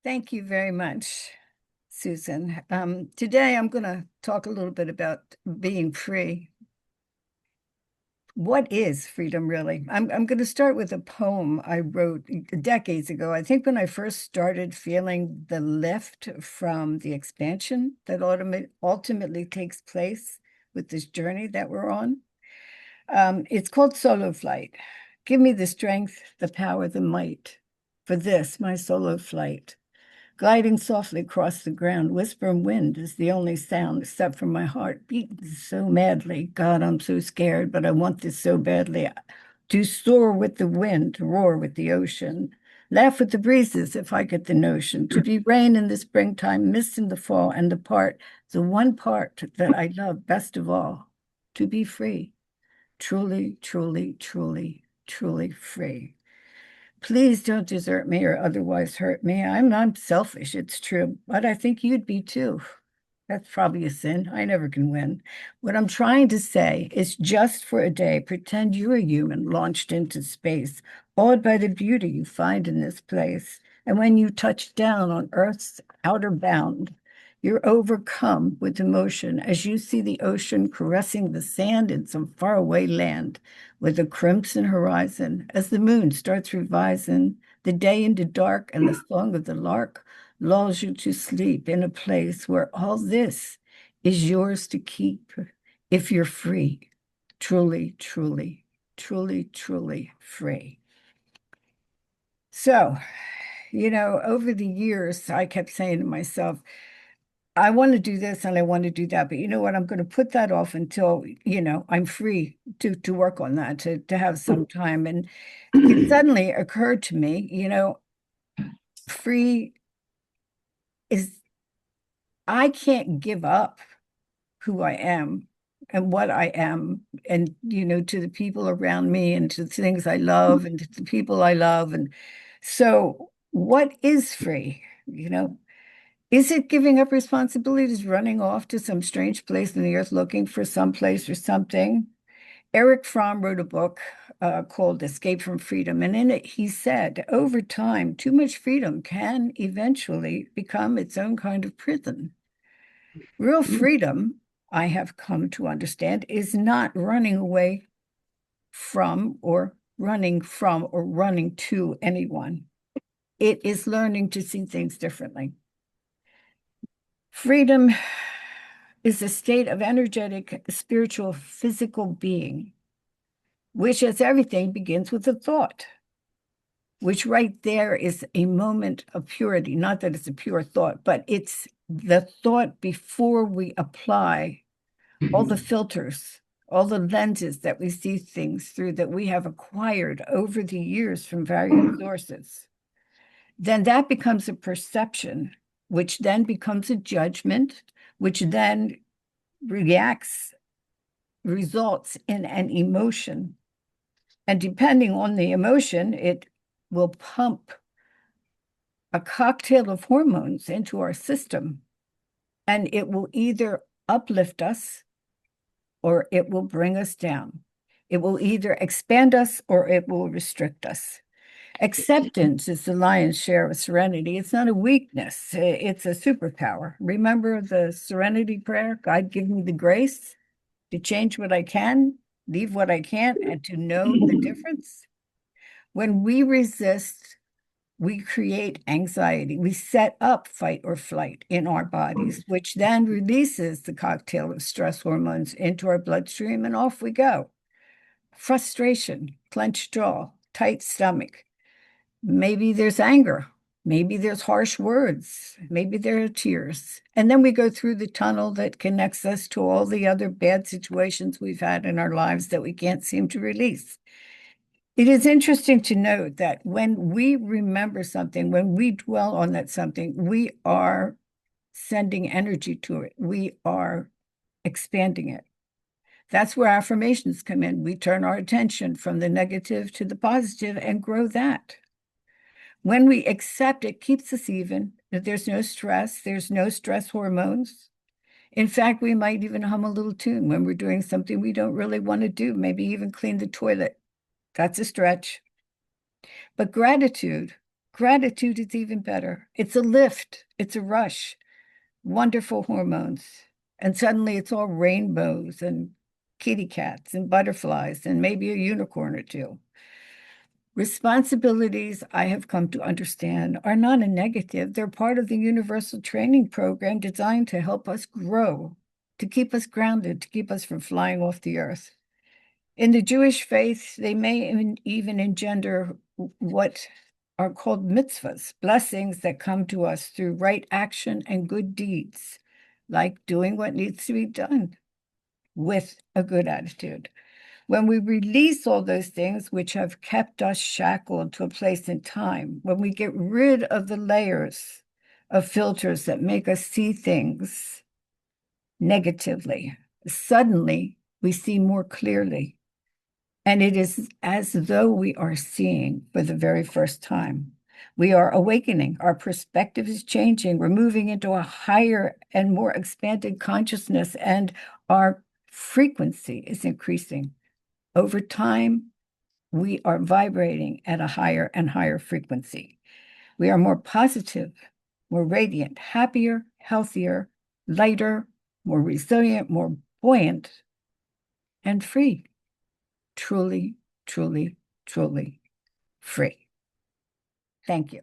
Thank you very much, Susan. Today I'm going to talk a little bit about being free. What is freedom really? I'm going to start with a poem I wrote decades ago. I think when I first started feeling the lift from the expansion that ultimately takes place with this journey that we're on. It's called Solo Flight. Give me the strength, the power, the might for this, my solo flight. Gliding softly across the ground, whispering wind is the only sound except for my heart beating so madly. God, I'm so scared, but I want this so badly. To soar with the wind, to roar with the ocean, laugh with the breezes if I get the notion. To be rain in the springtime, mist in the fall, and the one part that I love best of all, to be free. Truly, truly, truly, truly free. Please don't desert me or otherwise hurt me. I'm selfish, it's true, but I think you'd be too. That's probably a sin. I never can win. What I'm trying to say is just for a day, pretend you're a human launched into space, awed by the beauty you find in this place. And when you touch down on Earth's outer bound, you're overcome with emotion as you see the ocean caressing the sand in some faraway land with a crimson horizon. As the moon starts revising the day into dark and the song of the lark lulls you to sleep in a place where all this is yours to keep if you're free, truly, truly, truly, truly free. So, over the years, I kept saying to myself, I want to do this and I want to do that, but you know what? I'm going to put that off until, I'm free to work on that, to have some time. And it suddenly occurred to me, free is I can't give up who I am and what I am, and to the people around me and to the things I love and to the people I love. And so, what is free? Is it giving up responsibilities, running off to some strange place in the earth looking for some place or something? Eric Fromm wrote a book called Escape from Freedom. And in it, he said, over time, too much freedom can eventually become its own kind of prison. Real freedom, I have come to understand, is not running away from or running to anyone. It is learning to see things differently. Freedom is a state of energetic, spiritual, physical being, which, as everything, begins with a thought, which right there is a moment of purity. Not that it's a pure thought, but it's the thought before we apply all the filters, all the lenses that we see things through that we have acquired over the years from various sources. Then that becomes a perception, which then becomes a judgment, which then results in an emotion. And depending on the emotion, it will pump a cocktail of hormones into our system, and it will either uplift us or it will bring us down. It will either expand us or it will restrict us. Acceptance is the lion's share of serenity. It's not a weakness, it's a superpower. Remember the serenity prayer? God, give me the grace to change what I can, leave what I can't, and to know the difference. When we resist, we create anxiety. We set up fight or flight in our bodies, which then releases the cocktail of stress hormones into our bloodstream, and off we go. Frustration, clenched jaw, tight stomach. Maybe there's anger. Maybe there's harsh words. Maybe there are tears. And then we go through the tunnel that connects us to all the other bad situations we've had in our lives that we can't seem to release. It is interesting to note that when we remember something, when we dwell on that something, we are sending energy to it. We are expanding it. That's where affirmations come in. We turn our attention from the negative to the positive and grow that. When we accept, it keeps us even. There's no stress hormones. In fact, we might even hum a little tune when we're doing something we don't really want to do, maybe even clean the toilet. That's a stretch. But gratitude Gratitude is even better. It's a lift, it's a rush, wonderful hormones. And suddenly it's all rainbows and kitty cats and butterflies and maybe a unicorn or two. Responsibilities, I have come to understand, are not a negative. They're part of the universal training program designed to help us grow, to keep us grounded, to keep us from flying off the earth. In the Jewish faith, they may even engender what are called mitzvahs, blessings that come to us through right action and good deeds, like doing what needs to be done with a good attitude. When we release all those things which have kept us shackled to a place in time, when we get rid of the layers of filters that make us see things negatively, suddenly we see more clearly. And it is as though we are seeing for the very first time. We are awakening. Our perspective is changing. We're moving into a higher and more expanded consciousness, and our frequency is increasing. Over time, we are vibrating at a higher and higher frequency. We are more positive, more radiant, happier, healthier, lighter, more resilient, more buoyant, and free. Truly, truly, truly free. Thank you.